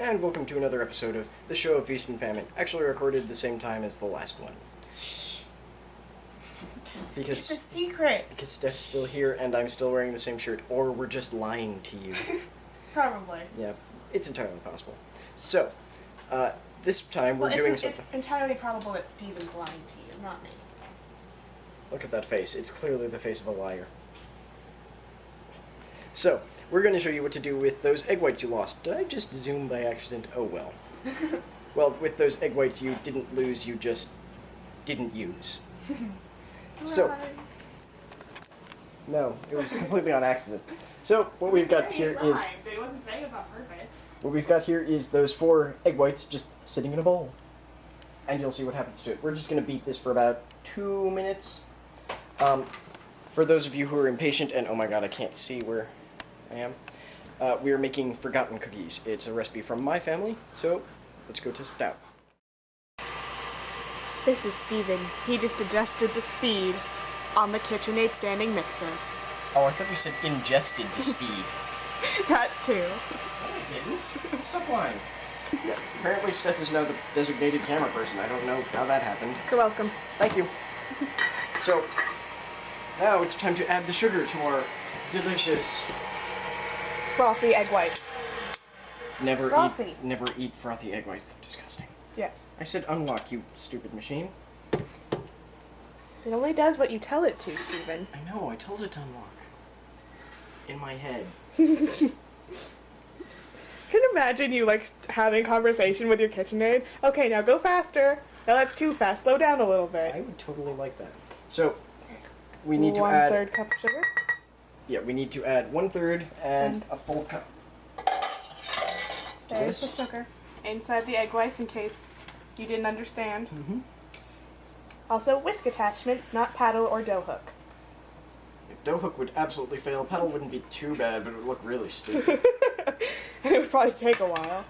and welcome to another episode of the show of Feast and Famine, actually recorded the same time as the last one. Shh. Because it's a secret. Because Steph's still here and I'm still wearing the same shirt, or we're just lying to you. Probably. Yeah, it's entirely possible. So, this time we're doing something. It's entirely probable that Steven's lying to you, not me. Look at that face. It's clearly the face of a liar. So, we're going to show you what to do with those egg whites you lost. Did I just zoom by accident? Oh well. Well, with those egg whites you didn't lose, you just didn't use. So, no, it was completely on accident. So, what we've got here is... It wasn't saying it on purpose. What we've got here is those 4 egg whites just sitting in a bowl. And you'll see what happens to it. We're just going to beat this for about 2 minutes. For those of you who are impatient, and oh my god, I can't see where I am, we are making forgotten cookies. It's a recipe from my family, so let's go test it out. This is Steven. He just adjusted the speed on the KitchenAid standing mixer. Oh, I thought you said ingested the speed. That too. No, I didn't. Stop lying. Yeah, apparently Steph is now the designated camera person. I don't know how that happened. You're welcome. Thank you. So, now it's time to add the sugar to our delicious... frothy egg whites. Never eat frothy egg whites. They're disgusting. Yes. I said unlock, you stupid machine. It only does what you tell it to, Steven. I know, I told it to unlock. In my head. Can you imagine you, having a conversation with your KitchenAid? Okay, now go faster. No, that's too fast. Slow down a little bit. I would totally like that. So, we need to add... 1/3 cup of sugar? Yeah, we need to add 1/3 and a full cup. There's the sugar. Inside the egg whites in case you didn't understand. Mm-hmm. Also, whisk attachment, not paddle or dough hook. Dough hook would absolutely fail. Paddle wouldn't be too bad, but it would look really stupid. And it would probably take a while.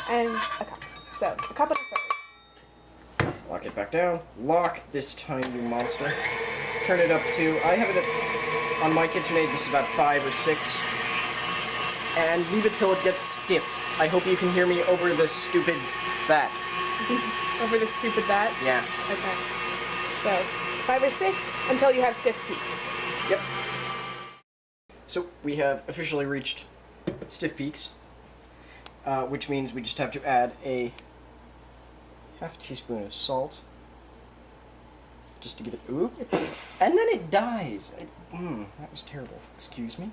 And a cup. So, a cup and a 1/3. Lock it back down. Lock this time, you monster. Turn it up to... I have it at... On my KitchenAid, this is about 5 or 6. And leave it till it gets stiff. I hope you can hear me over this stupid vat. Over this stupid vat? Yeah. Okay. So, 5 or 6 until you have stiff peaks. Yep. So, we have officially reached stiff peaks, which means we just have to add a half teaspoon of salt, just to give it, ooh, and then it dies. That was terrible. Excuse me.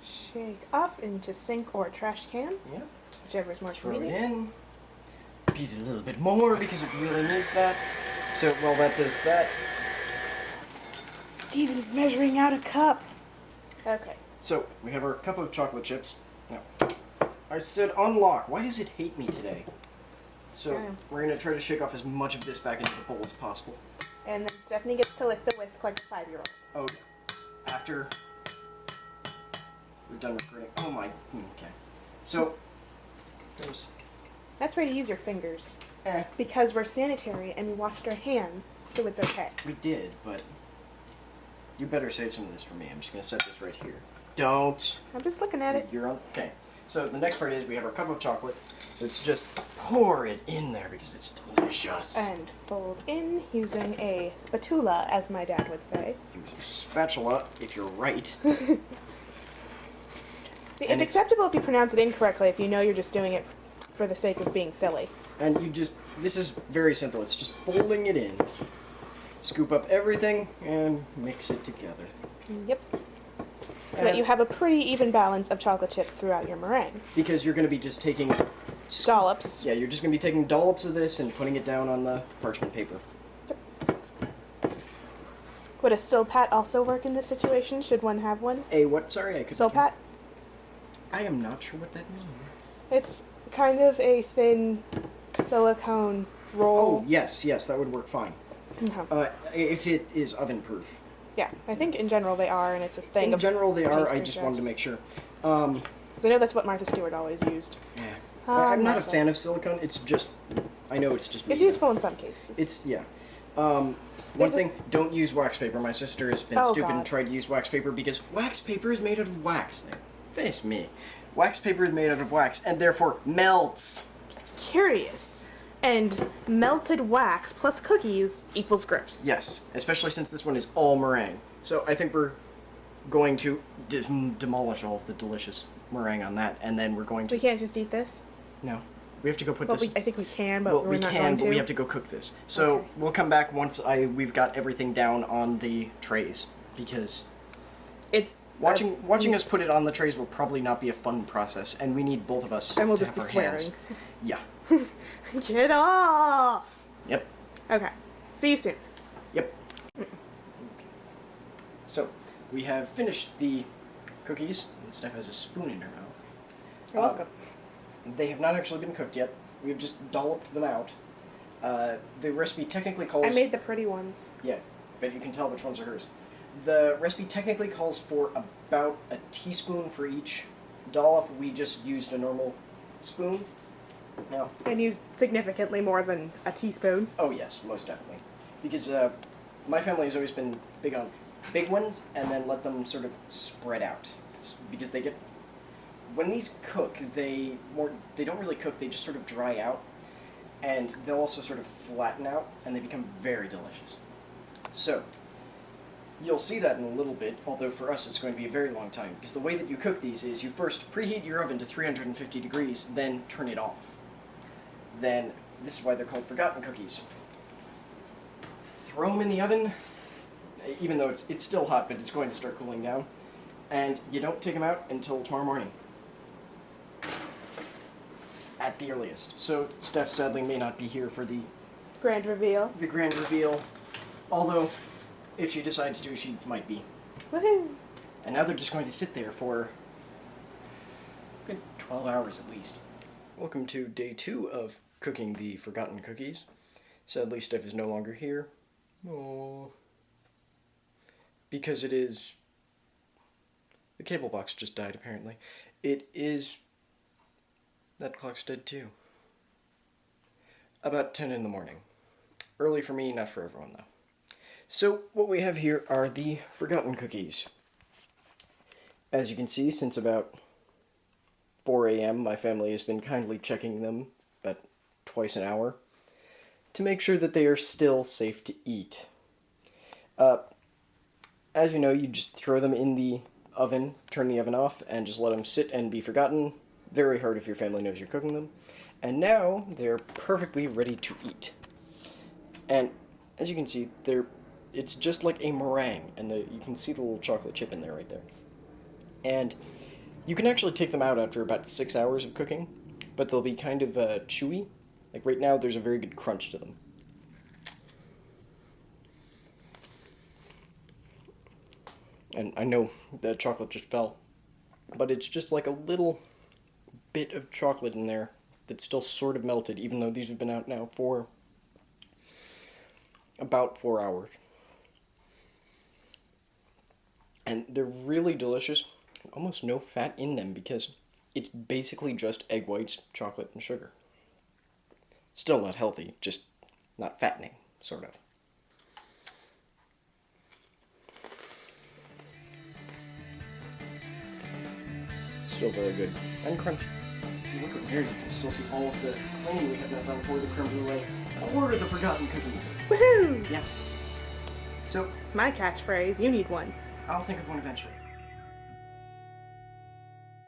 Shake up into sink or trash can. Yep. Whichever is more Throw convenient. it in. Beat it a little bit more because it really needs that. So, while that does that... Steven's measuring out a cup. Okay. So, we have our cup of chocolate chips. No. I said unlock. Why does it hate me today? So, we're going to try to shake off as much of this back into the bowl as possible. And then Stephanie gets to lick the whisk like a 5-year-old. Oh, yeah. After we're done recording. Oh my... Okay. So, there's... That's where you use your fingers. Eh. Because we're sanitary and we washed our hands, so it's okay. We did, but... You better save some of this for me. I'm just going to set this right here. Don't. I'm just looking at it. You're on... Okay. So, the next part is we have our cup of chocolate. So, it's just pour it in there because it's delicious. And fold in using a spatula, as my dad would say. Use a spatula if you're right. See, it's acceptable if you pronounce it incorrectly if you know you're just doing it for the sake of being silly. And you just... This is very simple. It's just folding it in. Scoop up everything and mix it together. Yep. So that you have a pretty even balance of chocolate chips throughout your meringue. Because you're going to be just taking... Dollops. Yeah, you're just going to be taking dollops of this and putting it down on the parchment paper. Would a still pat also work in this situation? Should one have one? A what? Sorry, I couldn't... Still pat? I am not sure what that means. It's kind of a thin silicone roll. Oh, yes, that would work fine. No. If it is oven-proof. Yeah, I think in general they are, and it's a thing. In general they are, I pastry just chefs. wanted to make sure. Because I know that's what Martha Stewart always used. Yeah. I'm not a fan of silicone, it's just... I know it's just... It's useful in some cases. It's, yeah. One thing, don't use wax paper. My sister has been stupid and tried to use wax paper because wax paper is made out of wax. Face me. Wax paper is made out of wax and therefore melts. Curious. And melted wax plus cookies equals gross. Yes, especially since this one is all meringue. So I think we're going to demolish all of the delicious meringue on that, and then we're going to... We can't just eat this? No. We have to go put Well, this... I think we can, but well, we're we not can, going but to. we have to go cook this. So Okay. we'll come back once we've got everything down on the trays, because It's... watching us put it on the trays will probably not be a fun process, and we need both of us And we'll to just have be our swearing. hands. Yeah. Get off! Yep. Okay. See you soon. Yep. So, we have finished the cookies, and Steph has a spoon in her mouth. You're welcome. They have not actually been cooked yet. We have just dolloped them out. The recipe technically calls... I made the pretty ones. Yeah, but you can tell which ones are hers. The recipe technically calls for about a teaspoon for each dollop. We just used a normal spoon. Now, And used significantly more than a teaspoon. oh yes, most definitely. Because my family has always been big on big ones and then let them sort of spread out. Because they get... When these cook, they don't really cook, they just sort of dry out. And they'll also sort of flatten out, and they become very delicious. So, you'll see that in a little bit, although for us it's going to be a very long time, because the way that you cook these is you first preheat your oven to 350 degrees, then turn it off. Then, this is why they're called forgotten cookies. Throw them in the oven, even though it's still hot, but it's going to start cooling down, and you don't take them out until tomorrow morning. At the earliest. So, Steph sadly may not be here for the Grand reveal. grand reveal, although, if she decides to, she might be. Woohoo! And now they're just going to sit there for a good 12 hours at least. Welcome to day 2 of cooking the forgotten cookies. Sadly, Steph is no longer here. Oh. Because it is... The cable box just died, apparently. It is... That clock's dead too. About 10 in the morning. Early for me, not for everyone though. So, what we have here are the forgotten cookies. As you can see, since about 4 a.m., my family has been kindly checking them about twice an hour to make sure that they are still safe to eat. As you know, you just throw them in the oven, turn the oven off, and just let them sit and be forgotten. Very hard if your family knows you're cooking them. And now they're perfectly ready to eat. And as you can see, it's just like a meringue, and you can see the little chocolate chip in there right there. And you can actually take them out after about 6 hours of cooking, but they'll be kind of chewy. Like right now, there's a very good crunch to them. And I know that chocolate just fell, but it's just like a little bit of chocolate in there that's still sort of melted, even though these have been out now for about 4 hours. And they're really delicious. Almost no fat in them because it's basically just egg whites, chocolate, and sugar. Still not healthy, just not fattening, sort of. Still very good. And crunchy. If you look over here, you can still see all of the cleaning we have not done for the creme brulee or the forgotten cookies. Woohoo! Yeah. So, It's my catchphrase. You need one. I'll think of one eventually.